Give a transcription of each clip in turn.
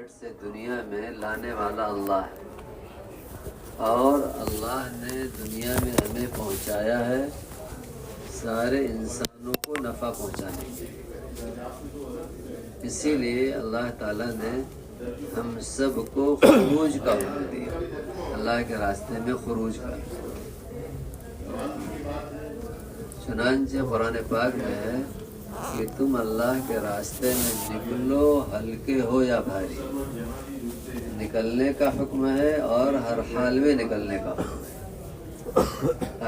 سے دنیا میں لانے والا اللہ ہے، اور اللہ نے دنیا میں ہمیں پہنچایا ہے سارے انسانوں کو نفع پہنچانے کے لیے۔ اسی لیے اللہ تعالیٰ نے ہم سب کو خروج کا حکم دیا، اللہ کے راستے میں خروج کا۔ چنانچہ قرآن پاک میں ہے کہ تم اللہ کے راستے میں نکلو، ہلکے ہو یا بھاری۔ نکلنے کا حکم ہے اور ہر حال میں نکلنے کا حکم ہے۔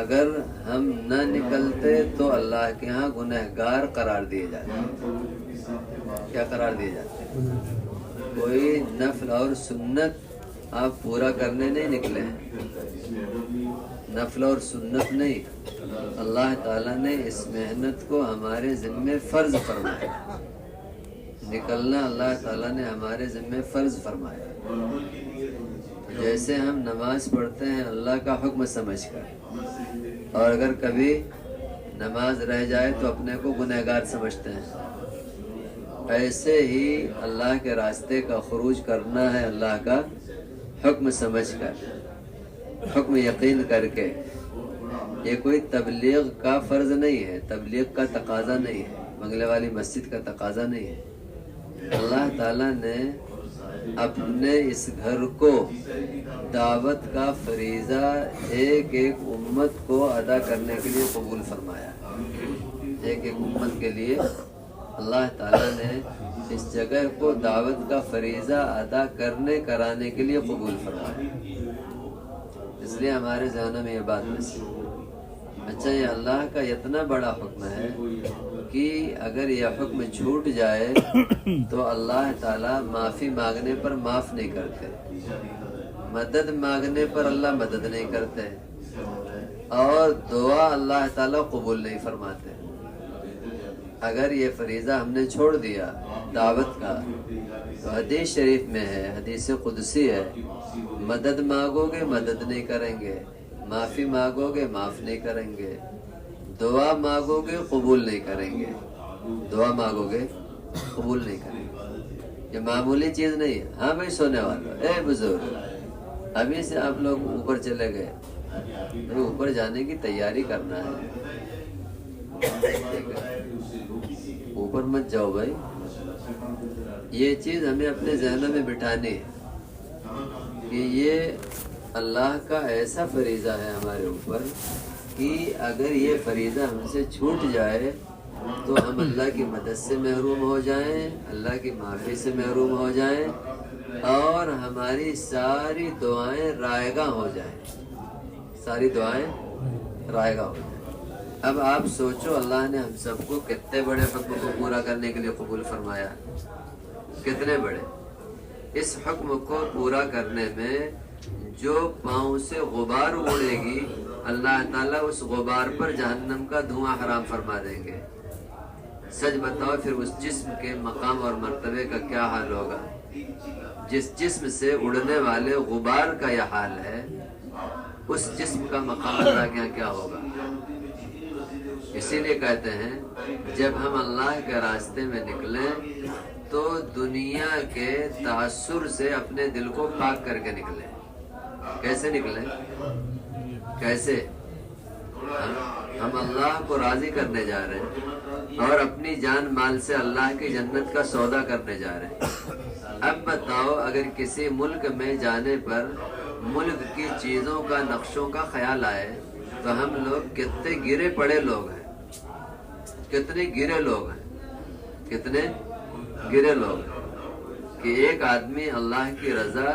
اگر ہم نہ نکلتے تو اللہ کے ہاں گنہگار قرار دیے جاتے۔ کیا قرار دیے جاتے؟ کوئی نفل اور سنت آپ پورا کرنے نہیں نکلے ہیں، نفل اور سنت نہیں، اللہ تعالیٰ نے اس محنت کو ہمارے ذمے فرض فرمایا۔ نکلنا اللہ تعالیٰ نے ہمارے ذمے فرض فرمایا۔ جیسے ہم نماز پڑھتے ہیں اللہ کا حکم سمجھ کر، اور اگر کبھی نماز رہ جائے تو اپنے کو گنہگار سمجھتے ہیں، ایسے ہی اللہ کے راستے کا خروج کرنا ہے اللہ کا حکم سمجھ کر، حکم یقین کر کے۔ یہ کوئی تبلیغ کا فرض نہیں ہے، تبلیغ کا تقاضا نہیں ہے، بنگلے والی مسجد کا تقاضا نہیں ہے۔ اللہ تعالیٰ نے اپنے اس گھر کو دعوت کا فریضہ ایک ایک امت کو ادا کرنے کے لیے قبول فرمایا۔ ایک ایک امت کے لیے اللہ تعالیٰ نے اس جگہ کو دعوت کا فریضہ ادا کرانے کے لیے قبول فرمایا۔ اس لیے ہمارے ذہنوں میں یہ بات نصیب۔ اچھا، یہ اللہ کا اتنا بڑا حکم ہے کہ اگر یہ حکم چھوٹ جائے تو اللہ تعالیٰ معافی مانگنے پر معاف نہیں کرتے، مدد مانگنے پر اللہ مدد نہیں کرتے، اور دعا اللہ تعالیٰ قبول نہیں فرماتے۔ اگر یہ فریضہ ہم نے چھوڑ دیا دعوت کا، تو حدیث شریف میں ہے، حدیث قدسی ہے، مدد مانگو گے مدد نہیں کریں گے، معافی مانگو گے معاف نہیں کریں گے، دعا مانگو گے قبول نہیں کریں گے، دعا مانگو گے قبول نہیں کریں گے۔ یہ معمولی چیز نہیں ہے۔ ہاں بھائی سونے والا، اے بزرگ، ابھی سے آپ لوگ اوپر چلے گئے، اوپر جانے کی تیاری کرنا ہے، اوپر مت جاؤ بھائی۔ یہ چیز ہمیں اپنے ذہنوں میں بٹھانی ہے کہ یہ اللہ کا ایسا فریضہ ہے ہمارے اوپر کہ اگر یہ فریضہ ہم سے چھوٹ جائے تو ہم اللہ کی مدد سے محروم ہو جائیں، اللہ کی معافی سے محروم ہو جائیں، اور ہماری ساری دعائیں رائگاں ہو جائیں، ساری دعائیں رائگاں ہو جائیں۔ اب آپ سوچو، اللہ نے ہم سب کو کتنے بڑے حکم کو پورا کرنے کے لیے قبول فرمایا، کتنے بڑے۔ اس حکم کو پورا کرنے میں جو پاؤں سے غبار اڑے گی، اللہ تعالیٰ اس غبار پر جہنم کا دھواں حرام فرما دیں گے۔ سچ بتاؤ، پھر اس جسم کے مقام اور مرتبے کا کیا حال ہوگا؟ جس جسم سے اڑنے والے غبار کا یہ حال ہے، اس جسم کا مقام اللہ کے یہاں کیا ہوگا؟ اسی لیے کہتے ہیں جب ہم اللہ کے راستے میں نکلیں تو دنیا کے تاثر سے اپنے دل کو پاک کر کے نکلیں۔ کیسے نکلیں؟ کیسے؟ ہم اللہ کو راضی کرنے جا رہے ہیں اور اپنی جان مال سے اللہ کی جنت کا سودا کرنے جا رہے ہیں۔ اب بتاؤ، اگر کسی ملک میں جانے پر ملک کی چیزوں کا، نقشوں کا خیال آئے تو ہم لوگ کتنے گرے پڑے لوگ ہیں، کتنے گرے لوگ ہیں، کتنے گرے لوگ ہیں کہ ایک آدمی اللہ کی رضا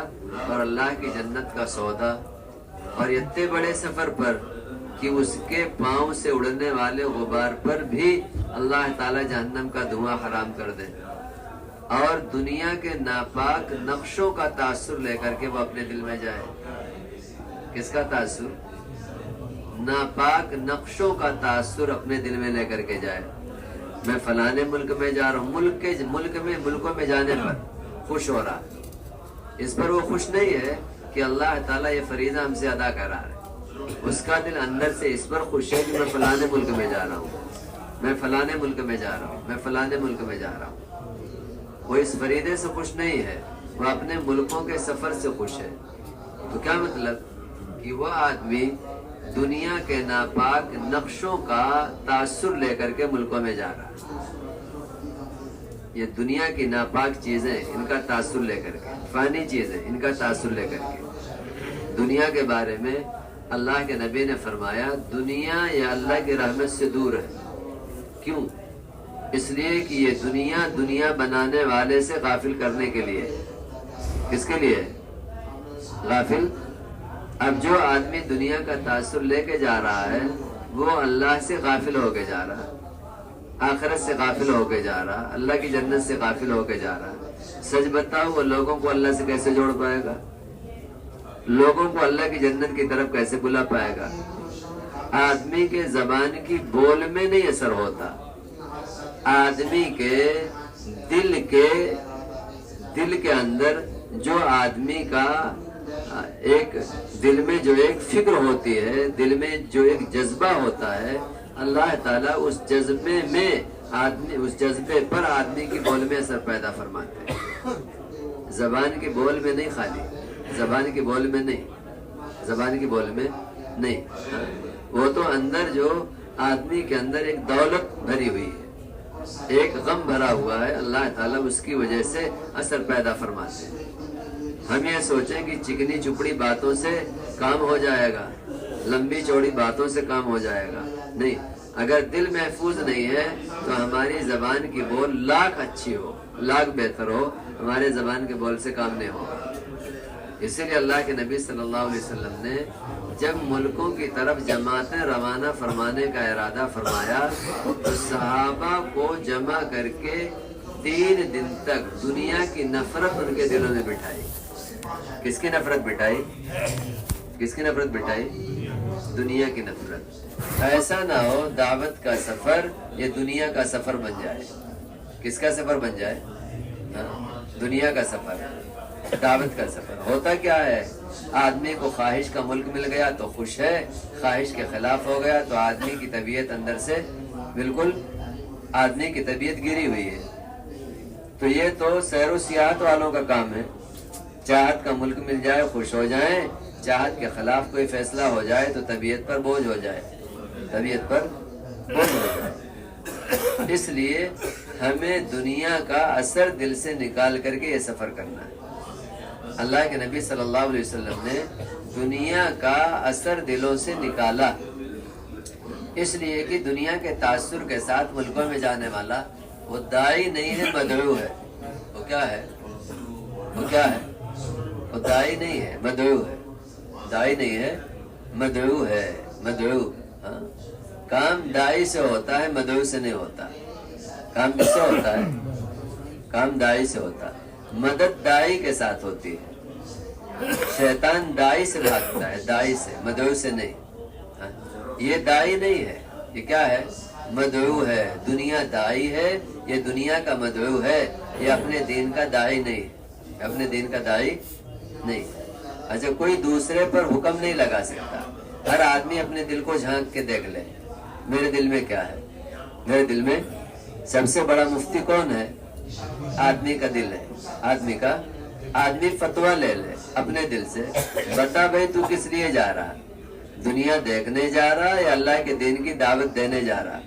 اور اللہ کی جنت کا سودا، اور اتنے بڑے سفر پر کہ اس کے پاؤں سے اڑنے والے غبار پر بھی اللہ تعالی جہنم کا دھواں حرام کر دے، اور دنیا کے ناپاک نقشوں کا تاثر لے کر کے وہ اپنے دل میں جائے۔ کس کا تاثر؟ ناپاک نقشوں کا تاثر اپنے دل میں لے کر کے جائے۔ میں فلانے ملک میں جا رہا ہوں، ملکوں میں جانے پر خوش ہو رہا، اس پر وہ خوش نہیں ہے کہ اللہ تعالیٰ یہ فریضہ ہم سے ادا کرا رہا ہے۔ اس کا دل اندر سے اس پر خوش ہے کہ میں فلانے ملک میں جا رہا ہوں، میں فلانے ملک میں جا رہا ہوں، میں فلانے ملک میں جا رہا ہوں۔ وہ اس فریضے سے خوش نہیں ہے وہ اپنے ملکوں کے سفر سے خوش ہے. تو کیا مطلب کہ وہ آدمی دنیا کے ناپاک نقشوں کا تاثر لے کر کے ملکوں میں جا رہا ہے. یہ دنیا کی ناپاک چیزیں ان کا تاثر لے کر کے، فانی چیزیں ان کا تاثر لے کر کے. دنیا کے بارے میں اللہ کے نبی نے فرمایا دنیا یہ اللہ کی رحمت سے دور ہے. کیوں؟ اس لیے کہ یہ دنیا بنانے والے سے غافل کرنے کے لیے. کس کے لیے غافل؟ اب جو آدمی دنیا کا تاثر لے کے جا رہا ہے وہ اللہ سے غافل ہو کے جا رہا، آخرت سے غافل ہو کے جا رہا، اللہ کی جنت سے غافل ہو کے جا رہا. سچ بتاؤ وہ لوگوں کو اللہ سے کیسے جوڑ پائے گا؟ لوگوں کو اللہ کی جنت کی طرف کیسے بلا پائے گا؟ آدمی کے زبان کی بول میں نہیں اثر ہوتا، آدمی کے دل کے اندر جو آدمی کا ایک دل میں جو ایک فکر ہوتی ہے، دل میں جو ایک جذبہ ہوتا ہے، اللہ تعالیٰ اس جذبے پر آدمی کی بول میں اثر پیدا فرماتے ہیں. زبان کی بول میں نہیں، خالی زبان کی بول میں نہیں. وہ تو اندر جو آدمی کے اندر ایک دولت بھری ہوئی ہے، ایک غم بھرا ہوا ہے، اللہ تعالیٰ اس کی وجہ سے اثر پیدا فرماتے ہیں. ہم یہ سوچیں کہ چکنی چپڑی باتوں سے کام ہو جائے گا، لمبی چوڑی باتوں سے کام ہو جائے گا، نہیں. اگر دل محفوظ نہیں ہے تو ہماری زبان کی بول لاکھ اچھی ہو، لاکھ بہتر ہو، ہمارے زبان کے بول سے کام نہیں ہوگا. اسی لیے اللہ کے نبی صلی اللہ علیہ وسلم نے جب ملکوں کی طرف جماعتیں روانہ فرمانے کا ارادہ فرمایا تو صحابہ کو جمع کر کے 3 دن تک دنیا کی نفرت ان کے دلوں میں بٹھائی. کس کی نفرت بٹھائی؟ دنیا کی نفرت. ایسا نہ ہو دعوت کا سفر یہ دنیا کا سفر بن جائے. کس کا سفر بن جائے؟ دنیا کا سفر، دعوت کا سفر. ہوتا کیا ہے، آدمی کو خواہش کا ملک مل گیا تو خوش ہے، خواہش کے خلاف ہو گیا تو آدمی کی طبیعت اندر سے بالکل آدمی کی طبیعت گری ہوئی ہے. تو یہ تو سیر و سیاحت والوں کا کام ہے. چاہت کا ملک مل جائے خوش ہو جائیں، چاہت کے خلاف کوئی فیصلہ ہو جائے تو طبیعت پر بوجھ ہو جائے. اس لیے ہمیں دنیا کا اثر دل سے نکال کر کے یہ سفر کرنا ہے. اللہ کے نبی صلی اللہ علیہ وسلم نے دنیا کا اثر دلوں سے نکالا، اس لیے کہ دنیا کے تاثر کے ساتھ ملکوں میں جانے والا وہ دائی نہیں ہے، مدعو ہے. وہ کیا ہے؟ وہ دائی نہیں ہے، مدعو ہے. دائی نہیں ہے، مدعو ہے. مدعو کام دائی سے ہوتا ہے، مدعو سے نہیں ہوتا. کام کس سے ہوتا ہے؟ کام دائی سے ہوتا ہے. مدد دائی کے ساتھ ہوتی ہے. شیطان دائی سے بھاگتا ہے، دائی سے، مدعو سے نہیں. یہ دائی نہیں ہے، یہ کیا ہے؟ مدعو ہے. دنیا دائی ہے، یہ دنیا کا مدعو ہے، یہ اپنے دین کا دائی نہیں. اچھا کوئی دوسرے پر حکم نہیں لگا سکتا. ہر آدمی اپنے دل کو جھانک کے دیکھ لے، میرے دل میں کیا ہے. میرے دل میں سب سے بڑا مفتی کون ہے؟ آدمی کا دل ہے. آدمی فتویٰ لے لے اپنے دل سے، بتا بھائی تو کس لیے جا رہا؟ دنیا دیکھنے جا رہا یا اللہ کے دین کی دعوت دینے جا رہا؟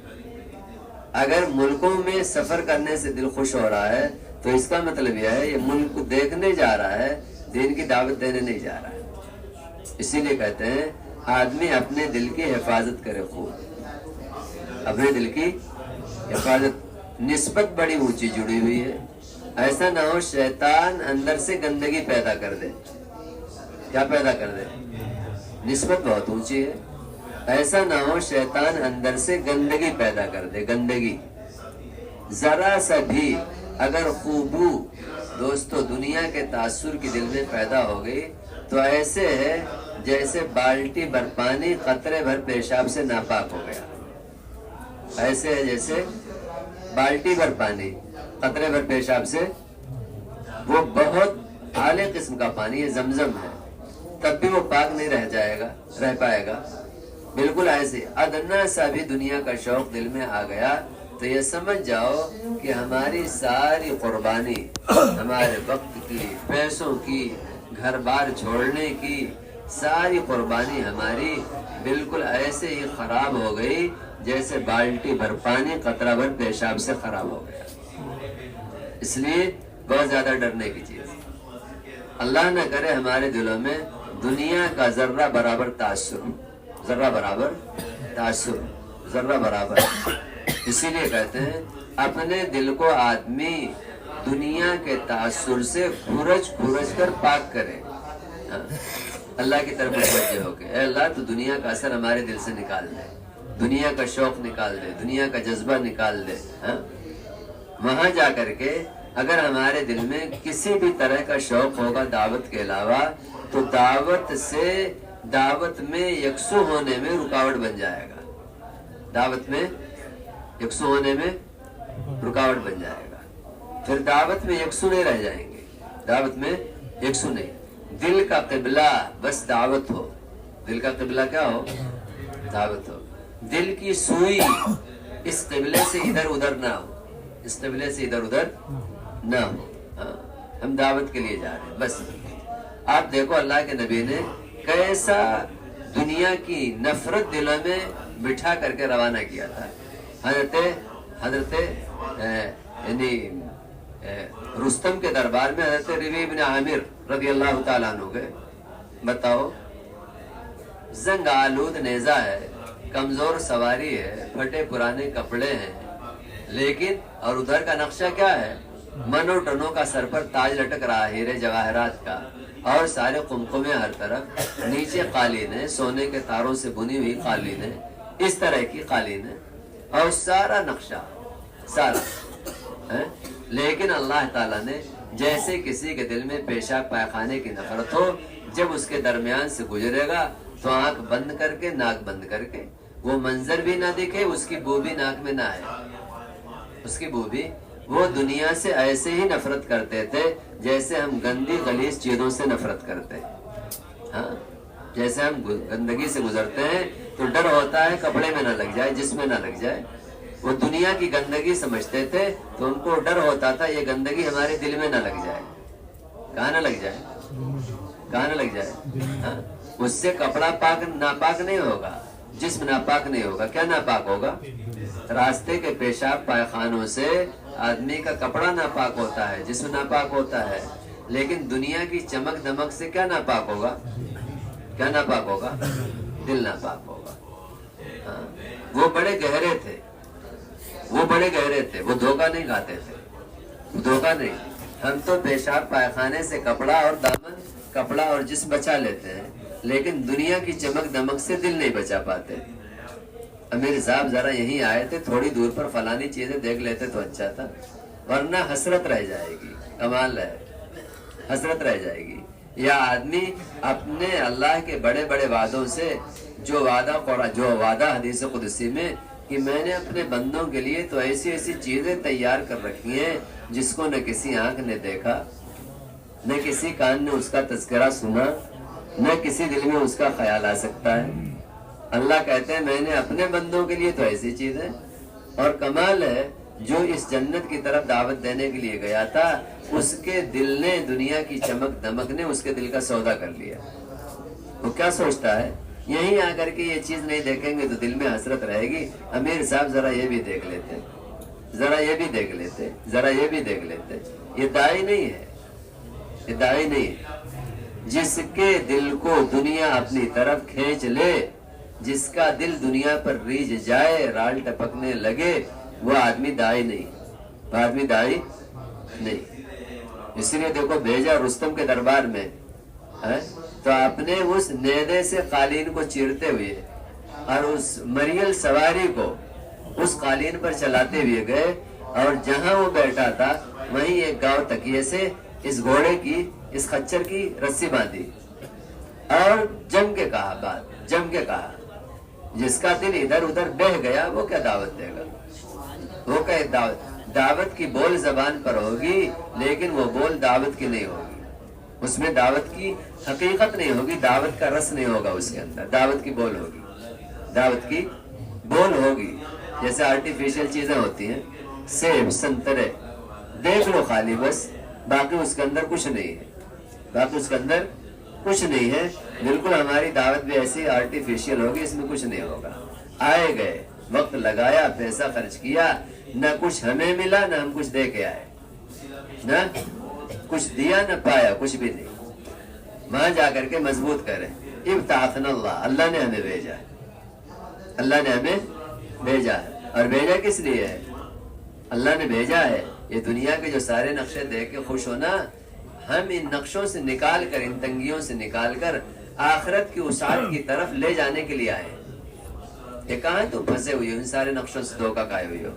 اگر ملکوں میں سفر کرنے سے دل خوش ہو رہا ہے تو اس کا مطلب یہ ہے یہ ملک دیکھنے جا رہا ہے، دین کی دعوت دینے نہیں جا رہا ہے. اسی لیے کہتے ہیں آدمی اپنے دل کی حفاظت کرے. خوب اپنے دل کی حفاظت. نسبت بڑی اونچی جڑی ہوئی ہے. ایسا نہ ہو شیطان اندر سے گندگی پیدا کر دے. کیا پیدا کر دے؟ نسبت بہت اونچی ہے. ایسا نہ ہو شیطان اندر سے گندگی پیدا کر دے. گندگی ذرا سا بھی اگر خوبو دوستو دنیا کے تاثر کی دل میں پیدا ہو گئی تو ایسے ہے جیسے بالٹی بھر پانی قطرے بھر پیشاب سے ناپاک ہو گیا. ایسے ہے جیسے بالٹی بھر پانی قطرے بھر پیشاب سے، وہ بہت اعلی قسم کا پانی ہے، زمزم ہے، تب بھی وہ پاک نہیں رہ پائے گا. بالکل ایسے ادنا سا بھی دنیا کا شوق دل میں آ گیا تو یہ سمجھ جاؤ کہ ہماری ساری قربانی، ہمارے وقت کی، پیسوں کی، گھر بار چھوڑنے کی ساری قربانی ہماری بالکل ایسے ہی خراب ہو گئی جیسے بالٹی بھر پانی قطرہ بھر پیشاب سے خراب ہو گیا۔ اس لیے بہت زیادہ ڈرنے کی چیز، اللہ نہ کرے ہمارے دلوں میں دنیا کا ذرہ برابر تاثر، ذرہ برابر تاثر، ذرہ برابر۔ اسی لیے کہتے ہیں اپنے دل کو آدمی دنیا کے تاثر سے کھرچ کر پاک کرے، اللہ کی طرف متوجہ ہو کے، اے اللہ تو دنیا کا اثر ہمارے دل سے نکال دے، دنیا کا شوق نکال دے، دنیا کا جذبہ نکال دے۔ وہاں جا کر کے اگر ہمارے دل میں کسی بھی طرح کا شوق ہوگا دعوت کے علاوہ، تو دعوت میں یکسو ہونے میں رکاوٹ بن جائے گا، دعوت میں یکسو ہونے میں رکاوٹ بن جائے گا، پھر دعوت میں یکسو نہیں رہ جائیں گے، دعوت میں یکسو نہیں۔ دل کا قبلہ بس دعوت ہو، دل کا قبلہ کیا ہو؟ دعوت ہو۔ دل کی سوئی اس قبلے سے ادھر ادھر نہ ہو، اس قبلے سے ادھر ادھر نہ ہو۔ ہم دعوت کے لیے جا رہے ہیں بس۔ آپ دیکھو اللہ کے نبی نے کیسا دنیا کی نفرت دلوں میں بٹھا کر کے روانہ کیا تھا۔ حضرت یعنی رستم کے دربار میں حضرت ربیع بن عامر رضی اللہ تعالیٰ عنہ گئے۔ بتاؤ، زنگ آلود نیزہ ہے، کمزور سواری ہے، پھٹے پرانے کپڑے ہیں، لیکن اور ادھر کا نقشہ کیا ہے؟ منو ٹنوں کا سر پر تاج لٹک رہا ہے ہیرے جواہرات کا، اور سارے قمقمے ہر طرف، نیچے قالین ہے، سونے کے تاروں سے بنی ہوئی قالین ہے، اس طرح کی قالین ہے، اور سارا نقشہ سارا۔ لیکن اللہ تعالیٰ نے جیسے کسی کے دل میں پیشاب پائخانے کی نفرت ہو، جب اس کے درمیان سے گزرے گا تو آنکھ بند کر کے، ناک بند کر کے، وہ منظر بھی نہ دکھے، اس کی بو بھی ناک میں نہ آئے، اس کی بو بھی۔ وہ دنیا سے ایسے ہی نفرت کرتے تھے جیسے ہم گندی غلیظ چیزوں سے نفرت کرتے ہیں۔ ہاں، جیسے ہم گندگی سے گزرتے ہیں تو ڈر ہوتا ہے کپڑے میں نہ لگ جائے، جسم میں نہ لگ جائے۔ وہ دنیا کی گندگی سمجھتے تھے تو ان کو ڈر ہوتا تھا یہ گندگی ہمارے دل میں نہ لگ جائے۔ کہاں نہ لگ جائے؟ کہاں نہ لگ جائے؟ ہاں، اس سے کپڑا پاک ناپاک نہیں ہوگا، جسم ناپاک نہیں ہوگا۔ کیا ناپاک ہوگا؟ راستے کے پیشاب پائخانوں سے آدمی کا کپڑا ناپاک ہوتا ہے، جسم ناپاک ہوتا ہے، لیکن دنیا کی چمک دمک سے کیا ناپاک ہوگا؟ کیا ناپاک ہوگا؟ دل ناپاک ہوگا۔ ہاں، وہ بڑے گہرے تھے، وہ بڑے گہرے تھے، وہ دھوکہ نہیں کھاتے تھے، دھوکہ نہیں۔ ہم تو پیشاب پائخانے سے کپڑا اور دامن، کپڑا اور جسم بچا لیتے ہیں، لیکن دنیا کی چمک دمک سے دل نہیں بچا پاتے۔ امیر صاحب ذرا یہیں آئے تھے، تھوڑی دور پر فلانی چیزیں دیکھ لیتے تو اچھا تھا، ورنہ حسرت رہ جائے گی۔ کمال ہے، حسرت رہ جائے گی۔ یا آدمی اپنے اللہ کے بڑے بڑے وعدوں سے جو وعدہ حدیث قدسی میں کہ میں نے اپنے بندوں کے لیے تو ایسی ایسی چیزیں تیار کر رکھی ہیں جس کو نہ کسی آنکھ نے دیکھا، نہ کسی کان نے اس کا تذکرہ سنا، نہ کسی دل میں اس کا خیال آ سکتا ہے۔ اللہ کہتے ہیں میں نے اپنے بندوں کے لیے تو ایسی چیز ہے۔ اور کمال ہے جو اس جنت کی طرف دعوت دینے کے لیے گیا تھا، اس کے دل نے دنیا کی چمک دمک نے اس کے دل کا سودا کر لیا۔ وہ کیا سوچتا ہے یہیں آ کر کے یہ چیز نہیں دیکھیں گے تو دل میں حسرت رہے گی۔ امیر صاحب ذرا یہ بھی دیکھ لیتے، ذرا یہ بھی دیکھ لیتے، ذرا یہ بھی دیکھ لیتے۔ یہ داعی نہیں ہے، یہ داعی نہیں ہے۔ جس کے دل کو دنیا اپنی طرف کھینچ لے، جس کا دل دنیا پر ریجھ جائے، رال ٹپکنے لگے، وہ آدمی داعی نہیں، وہ آدمی داعی نہیں۔ اسی لیے دیکھو بھیجا رستم کے دربار میں تو آپ نے اس نیزے سے قالین کو چیرتے ہوئے اور اس مریل سواری کو اس قالین پر چلاتے ہوئے گئے، اور جہاں وہ بیٹھا تھا وہیں ایک گاؤں تکیے سے اس گھوڑے کی، اس خچر کی رسی باندھی، اور جم کے کہا، بات جم کے کہا۔ جس کا دل ادھر ادھر بہ گیا وہ کیا دعوت دے گا؟ وہ کہ دعوت کی بول زبان پر ہوگی، لیکن وہ بول دعوت کی نہیں ہوگی، اس میں دعوت کی حقیقت نہیں ہوگی، دعوت کا رس نہیں ہوگا اس کے اندر۔ دعوت کی بول ہوگی، دعوت کی بول ہوگی، جیسے آرٹیفیشل چیزیں ہوتی ہیں، سیب، سنترے، دیکھ لو خالی بس، باقی اس کے اندر کچھ نہیں ہے، باقی اس کے اندر کچھ نہیں ہے. بالکل ہماری دعوت بھی ایسی آرٹیفیشل ہوگی، اس میں کچھ نہیں ہوگا. آئے گئے، وقت لگایا، پیسہ خرچ کیا، نہ کچھ ہمیں ملا نہ ہم کچھ دے کے آئے، نہ کچھ دیا نہ پایا، کچھ بھی نہیں. وہاں جا کر کے مضبوط کریں. ابتعثنا اللہ، اللہ نے ہمیں بھیجا ہے، اللہ نے ہمیں بھیجا ہے. اور بھیجا کس لیے ہے؟ اللہ نے بھیجا ہے یہ دنیا کے جو سارے نقشے دیکھ کے خوش ہونا، ہم ان نقشوں سے نکال کر، ان تنگیوں سے نکال کر آخرت کی وسعت کی طرف لے جانے کے لیے آئے. کہ کہاں تم پھنسے ہوئے ہو ان سارے نقشوں سے دھوکہ کھائے ہوئے ہو؟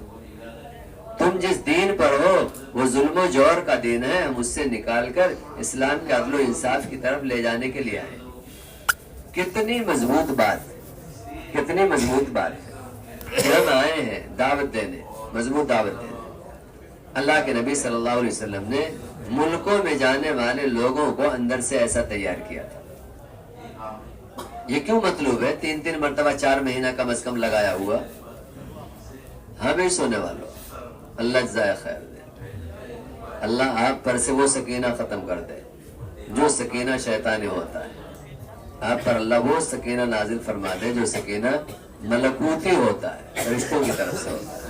تم جس دین پر ہو وہ ظلم و جور کا دین ہے، ہم اس سے نکال کر اسلام کے عدل و انصاف کی طرف لے جانے کے لیے آئے. کتنی مضبوط بات، کتنی مضبوط بات ہے کہ ہم آئے ہیں دعوت دینے، مضبوط دعوت دینے. اللہ کے نبی صلی اللہ علیہ وسلم نے ملکوں میں جانے والے لوگوں کو اندر سے ایسا تیار کیا تھا. یہ کیوں مطلوب ہے؟ 3 مرتبہ 4 مہینہ کم از کم لگایا ہوا. ہمیں سونے والوں، اللہ جزائے خیر دے، اللہ آپ پر سے وہ سکینہ ختم کر دے جو سکینہ شیطانی ہوتا ہے. آپ پر اللہ وہ سکینہ نازل فرما دے جو سکینہ ملکوتی ہوتا ہے، فرشتوں کی طرف سے ہوتا ہے.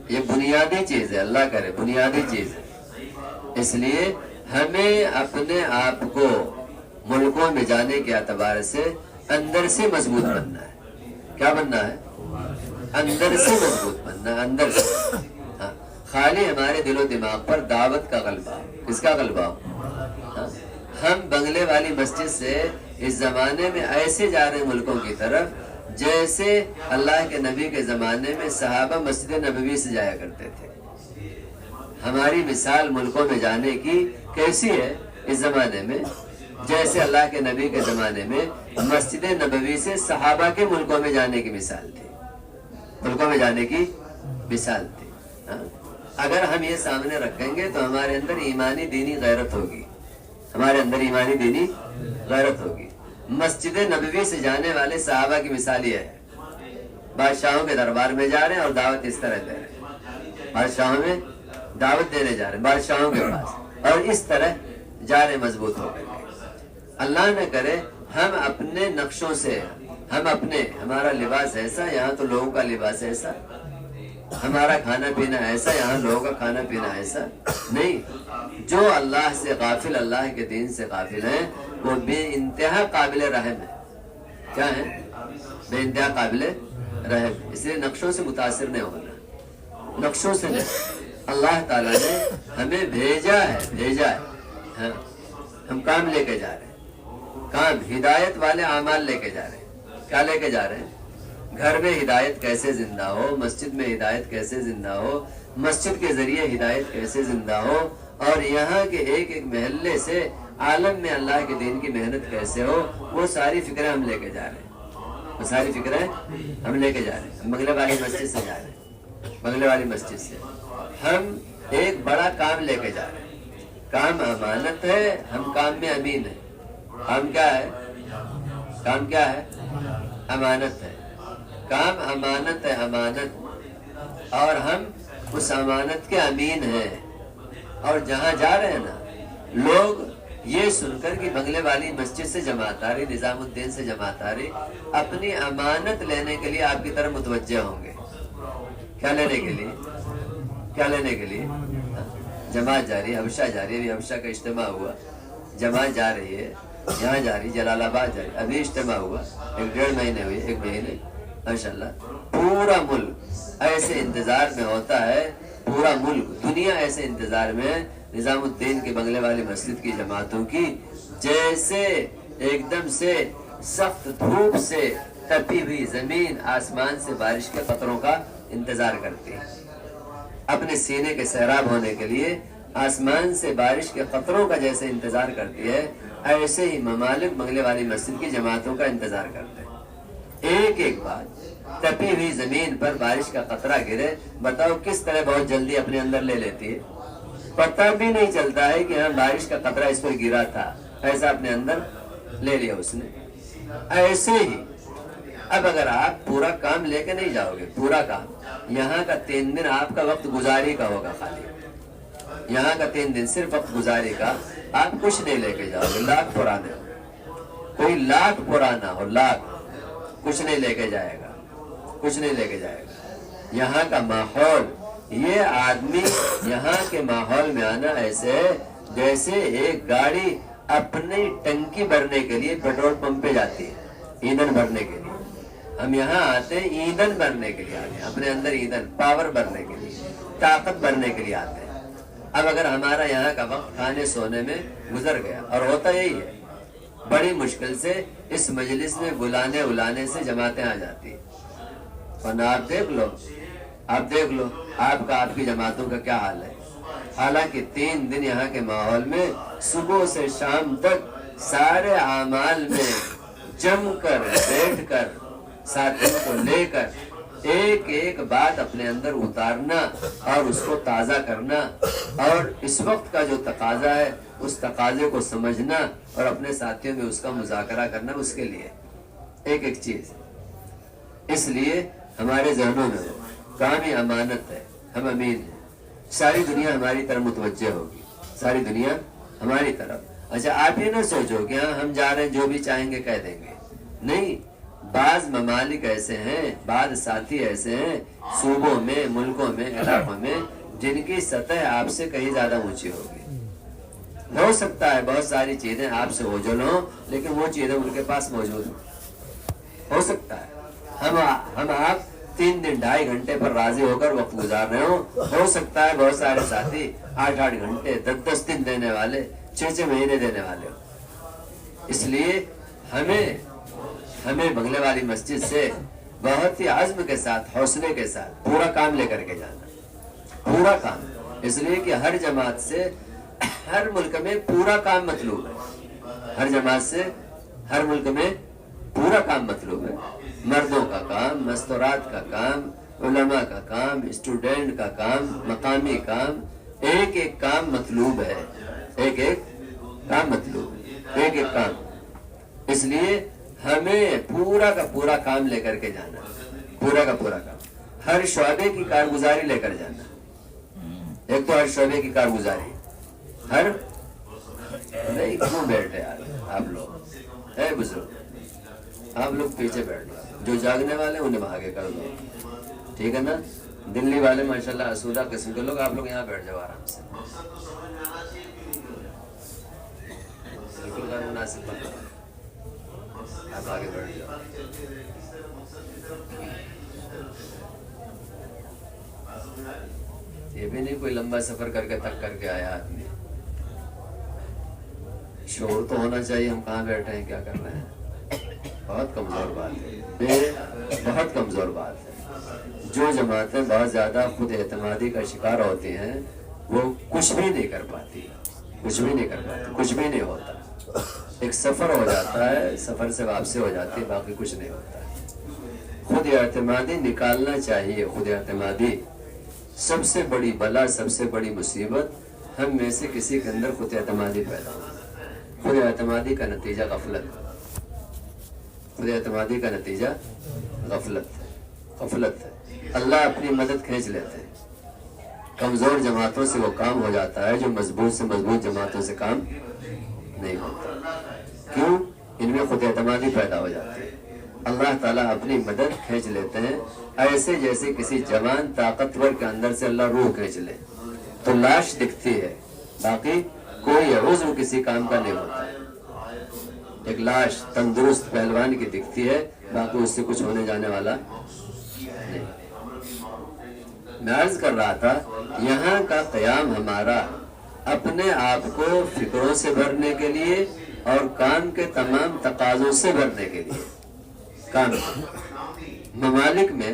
یہ بنیادی چیز ہے، اللہ کرے بنیادی چیز ہے. اس لیے ہمیں اپنے آپ کو ملکوں میں جانے کے اعتبار سے اندر سے مضبوط بننا ہے. کیا بننا ہے؟ اندر سے مضبوط بننا، اندر سے. ہاں، خالی ہمارے دل و دماغ پر دعوت کا غلبہ. کس کا غلبہ؟ ہاں، ہم بنگلے والی مسجد سے اس زمانے میں ایسے جا رہے ہیں ملکوں کی طرف جیسے اللہ کے نبی کے زمانے میں صحابہ مسجد نبوی سے جایا کرتے تھے. ہماری مثال ملکوں میں جانے کی کیسی ہے اس زمانے میں؟ جیسے اللہ کے نبی کے زمانے میں مسجد نبوی سے صحابہ کے ملکوں میں جانے کی مثال تھی، ملکوں میں جانے کی مثال تھی. اگر ہم یہ سامنے رکھیں گے تو ہمارے اندر ایمانی دینی غیرت ہوگی، ہمارے اندر ایمانی دینی غیرت ہوگی. مسجد نبوی سے جانے والے صحابہ کی مثال یہ ہے، بادشاہوں کے دربار میں جا رہے ہیں اور دعوت اس طرح دے رہے ہیں، بادشاہوں میں دعوت دینے جا رہے ہیں، بادشاہوں کے پاس، اور اس طرح جا رہے مضبوط ہو گئے. اللہ نہ کرے ہم اپنے نقشوں سے، ہم اپنے، ہمارا لباس ایسا، یہاں تو لوگوں کا لباس ایسا، ہمارا کھانا پینا ایسا، یہاں لوگوں کا کھانا پینا ایسا نہیں. جو اللہ سے غافل، اللہ کے دین سے غافل ہیں، وہ بے انتہا قابل رحم ہے. کیا ہے؟ بے انتہا قابل رحم. اس لیے نقشوں سے متاثر نہیں ہونا، نقشوں سے نہیں. اللہ تعالیٰ نے ہمیں بھیجا ہے. ہاں، ہم کام لے کے جا رہے ہیں، کام ہدایت والے اعمال لے کے جا رہے ہیں. کیا لے کے جا رہے ہیں؟ گھر میں ہدایت کیسے زندہ ہو، مسجد میں ہدایت کیسے زندہ ہو، مسجد کے ذریعے ہدایت کیسے زندہ ہو، اور یہاں کے ایک ایک محلے سے عالم میں اللہ کے دین کی محنت کیسے ہو، وہ ساری فکریں ہم لے کے جا رہے ہیں. وہ ساری فکریں ہم لے کے جا رہے ہیں. بنگلے والی مسجد سے جا رہے ہیں، بنگلے والی مسجد سے ہم ایک بڑا کام لے کے جا رہے ہیں. کام امانت ہے، ہم کام میں امین ہیں. کام کیا ہے؟ کام کیا ہے؟ امانت ہے. کام امانت ہے، امانت، اور ہم اس امانت کے امین ہیں. اور جہاں جا رہے ہیں نا، لوگ یہ سن کر کہ بنگلے والی مسجد سے جماعت آ رہی، نظام الدین سے جماعت آ رہی، اپنی امانت لینے کے لیے آپ کی طرف متوجہ ہوں گے. کیا لینے کے لیے؟ کیا لینے کے لیے؟ جماعت جا رہی ہے، حبشہ جا رہی ہے. ابھی حبشہ کا اجتماع ہوا، جماعت جا رہی ہے، یہاں جا رہی، جلال آباد جا رہی، ابھی اجتماع ہوا، 1.5 مہینے ہوئے، 1 مہینے. ماشاءاللہ پورا ملک ایسے انتظار میں ہوتا ہے، پورا ملک، دنیا ایسے انتظار میں ہے نظام الدین کے بنگلے والی مسجد کی جماعتوں کی، جیسے ایک دم سے سخت دھوپ سے تپی ہوئی زمین آسمان سے بارش کے قطروں کا انتظار کرتی ہے. اپنے سینے کے سیراب ہونے کے لیے آسمان سے بارش کے قطروں کا جیسے انتظار کرتی ہے، ایسے ہی ممالک بنگلے والی مسجد کی جماعتوں کا انتظار کرتے ہیں. ایک ایک بات، تپی ہوئی زمین پر بارش کا قطرہ گرے، بتاؤ کس طرح بہت جلدی اپنے اندر لے لیتی ہے. پتہ بھی نہیں چلتا ہے کہ ہاں بارش کا قطرہ اس پر گرا تھا، ایسا اپنے اندر لے لیا اس نے. ایسے ہی اب اگر آپ پورا کام لے کے نہیں جاؤ گے، پورا کام یہاں کا 3 دن آپ کا وقت گزاری کا ہوگا، خالی یہاں کا 3 دن صرف وقت گزاری کا، آپ کچھ نہیں لے کے جاؤ گے، لاکھ پرانے ہو، کوئی لاکھ پرانا ہو، لاکھ، کچھ نہیں لے کے جائے گا، کچھ نہیں لے کے جائے گا۔ یہاں کا ماحول، یہ آدمی یہاں کے ماحول میں آنا ایسے ہے جیسے ایک گاڑی اپنی ٹنکی بھرنے کے لیے پیٹرول پمپ پہ جاتی ہے، ایندھن بھرنے کے لیے۔ ہم یہاں آتے ہیں ایندھن بھرنے کے لیے، آتے ہیں اپنے اندر ایندھن، پاور بھرنے کے لیے، طاقت بھرنے کے لیے آتے ہیں۔ اب اگر ہمارا یہاں کا وقت کھانے سونے میں گزر گیا، اور ہوتا یہی ہے، بڑی مشکل سے اس مجلس میں بلانے سے جماعتیں آ جاتی ہیں، ورنہ آپ دیکھ لو، آپ کی جماعتوں کا کیا حال ہے۔ حالانکہ 3 دن یہاں کے ماحول میں صبح سے شام تک سارے اعمال میں جم کر بیٹھ کر ساتھیوں کو لے کر ایک ایک بات اپنے اندر اتارنا اور اس کو تازہ کرنا، اور اس وقت کا جو تقاضا ہے اس تقاضے کو سمجھنا اور اپنے ساتھیوں میں اس کا مذاکرہ کرنا، اس کے لیے ایک ایک چیز۔ اس لیے ہمارے ذہنوں میں کام ہی امانت ہے، ہم امین ہیں، ساری دنیا ہماری طرف متوجہ ہوگی، ساری دنیا ہماری طرف۔ اچھا آپ یہ نہ سوچو کہ ہاں ہم جا رہے ہیں جو بھی چاہیں گے کہہ دیں گے، نہیں، بعض ممالک ایسے ہیں، بعض ساتھی ایسے ہیں صوبوں میں، ملکوں میں، علاقوں میں، جن کی سطح آپ سے کہیں زیادہ اونچی ہوگی۔ ہو سکتا ہے بہت ساری چیزیں آپ سے اوجھل ہوں، لیکن وہ چیزیں ان کے پاس موجود ہو سکتا ہے۔ ہم آپ 3 دن 2.5 گھنٹے پر راضی ہو کر وقت گزار رہے ہو سکتا ہے بہت سارے ساتھی 8 گھنٹے 10 دن دینے والے، 6 مہینے دینے والے ہو۔ اس لیے ہمیں بنگلے والی مسجد سے بہت ہی عزم کے ساتھ، حوصلے کے ساتھ پورا کام لے کر کے جانا، پورا کام، اس لیے کہ ہر جماعت سے ہر ملک میں پورا کام مطلوب ہے، ہر جماعت سے ہر ملک میں پورا کام مطلوب ہے، مردوں کا کام، مستورات کا کام، علماء کا کام، اسٹوڈنٹ کا کام، مقامی کام، ایک ایک کام مطلوب ہے، ایک ایک کام مطلوب ہے، ایک ایک کام۔ اس لیے ہمیں پورا کا پورا کام لے کر کے جانا، پورا کا پورا کام، ہر شعبے کی کارگزاری لے کر جانا۔ ایک تو ہر شعبے کی کارگزاری، ہر نہیں کیوں بیٹھے یار آپ لوگ، اے بزرگ آپ لوگ پیچھے بیٹھ جاؤ، جو جاگنے والے انہیں آگے کر دو، ٹھیک ہے نا؟ دلی والے ماشاءاللہ اسودہ قسم کے لوگ، آپ لوگ یہاں بیٹھ جاؤ آرام سے، بالکل غیر مناسب بات ہے، آپ آگے بیٹھ جاؤ۔ یہ بھی نہیں کوئی لمبا سفر کر کے تک کر کے آیا آدمی، شعور تو ہونا چاہیے ہم کہاں بیٹھے ہیں، کیا کر رہے ہیں۔ بہت کمزور بات ہے، بہت کمزور بات ہے۔ جو جماعتیں بہت زیادہ خود اعتمادی کا شکار ہوتی ہیں وہ کچھ بھی نہیں کر پاتی، کچھ بھی نہیں کر پاتی، کچھ بھی نہیں ہوتا۔ ایک سفر ہو جاتا ہے، سفر سے واپسی ہو جاتی ہے، باقی کچھ نہیں ہوتا ہے۔ خود اعتمادی نکالنا چاہیے، خود اعتمادی سب سے بڑی بلا، سب سے بڑی مصیبت ہم میں سے کسی کے اندر خود اعتمادی پیدا ہو۔ خود اعتمادی کا نتیجہ غفلت، خود اعتمادی کا نتیجہ غفلت ہے، غفلت ہے۔ اللہ اپنی مدد کھینچ لیتے ہیں، کمزور جماعتوں سے وہ کام ہو جاتا ہے جو مضبوط سے مضبوط جماعتوں سے کام نہیں ہوتا۔ کیوں؟ ان میں خود اعتمادی پیدا ہو جاتی ہے۔ اللہ تعالیٰ اپنی مدد کھینچ لیتے ہیں ایسے جیسے کسی جوان طاقتور کے اندر سے اللہ روح کھینچ لے تو لاش دکھتی ہے، باقی کوئی عضو کسی کام کا نہیں ہوتا۔ ایک لاش تندرست پہلوان کی دکھتی ہے، باقی اس سے کچھ ہونے جانے والا نہیں۔ میں عرض کر رہا تھا یہاں کا قیام ہمارا اپنے آپ کو فکروں سے بھرنے کے لیے اور کام کے تمام تقاضوں سے بھرنے کے لیے، کام ممالک میں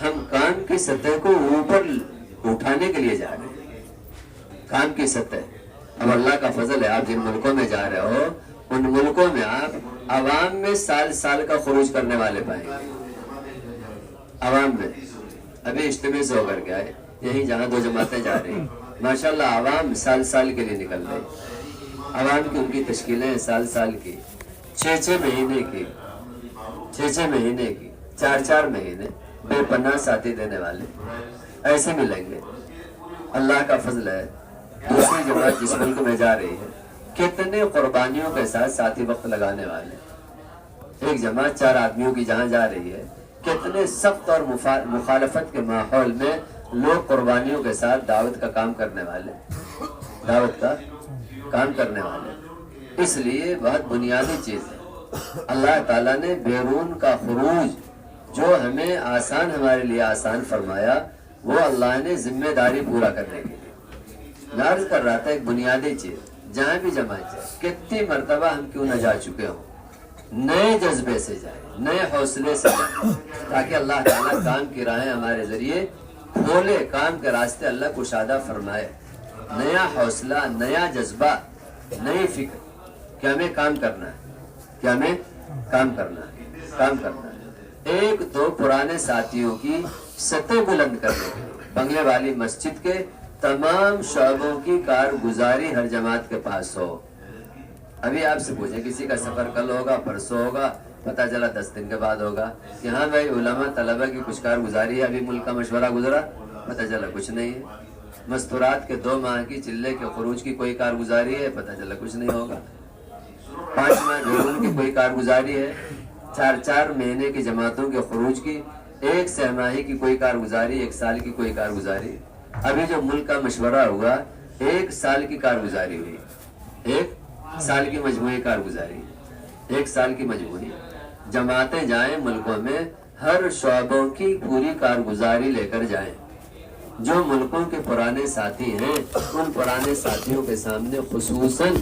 ہم کام کی سطح کو اوپر اٹھانے کے لیے جا رہے ہیں، کام کی سطح۔ اب اللہ کا فضل ہے، آپ جن ملکوں میں جا رہے ہو ان ملکوں میں آپ عوام میں سال کا خروج کرنے والے پائیں گے، عوام میں۔ ابھی اجتماع سے ہو کر کے آئے، یہیں جہاں 2 جماعتیں جا رہی ہیں، ماشاءاللہ عوام سال کے لیے نکل رہی، عوام کی ان کی تشکیلیں سال کی، 6 مہینے کی، 6 مہینے کی، 4 مہینے بے پناہ ساتھی دینے والے ایسے ملیں گے. اللہ کا فضل ہے دوسری جماعت جس ملک میں جا رہی ہے کتنے قربانیوں کے ساتھ ساتھی وقت لگانے والے. ایک جماعت 4 آدمیوں کی جہاں جا رہی ہے کتنے سخت اور مخالفت کے ماحول میں لوگ قربانیوں کے ساتھ دعوت کا کام کرنے والے. اس لیے بہت بنیادی چیز ہے. اللہ تعالیٰ نے بیرون کا خروج جو ہمیں آسان ہمارے لیے آسان فرمایا وہ اللہ نے ذمہ داری پورا کرنے کے لیے. میں عرض کر رہا تھا ایک بنیادی چیز جہاں بھی جماعت جائے کتنی مرتبہ ہم کیوں نہ جا چکے ہوں نئے جذبے سے جائیں نئے حوصلے سے جائیں تاکہ اللہ تعالیٰ کام کی راہیں ہمارے ذریعے کھولے کام کے راستے اللہ کشادہ فرمائے. نیا حوصلہ نیا جذبہ نئی فکر کہ ہمیں کام کرنا ہے. ایک دو پرانے ساتھیوں کی سطح بلند کرنے کے لیے بنگلے والی مسجد کے تمام شعبوں کی کارگزاری ہر جماعت کے پاس ہو. ابھی آپ سے پوچھیں کسی کا سفر کل ہوگا پرسوں ہوگا پتہ چلا 10 دن کے بعد ہوگا کہ ہاں بھائی علماء طلبہ کی کچھ کارگزاری ہے ابھی ملک کا مشورہ گزرا پتہ چلا کچھ نہیں ہے. مستورات کے 2 ماہ کی چلے کے خروج کی کوئی کارگزاری ہے پتہ چلا کچھ نہیں ہوگا. 5 ماہ بیرون کی کوئی کارگزاری ہے 4 مہینے کی جماعتوں کے خروج کی 1 سہ ماہی کی کوئی کارگزاری 1 سال کی کوئی کارگزاری. ابھی جو ملک کا مشورہ ہوا 1 سال کی کارگزاری ہوئی 1 سال کی مجموعی کارگزاری 1 سال کی مجموعی. جماعتیں جائیں ملکوں میں ہر شعبوں کی پوری کارگزاری لے کر جائیں. جو ملکوں کے پرانے ساتھی ہیں ان پرانے ساتھیوں کے سامنے خصوصاً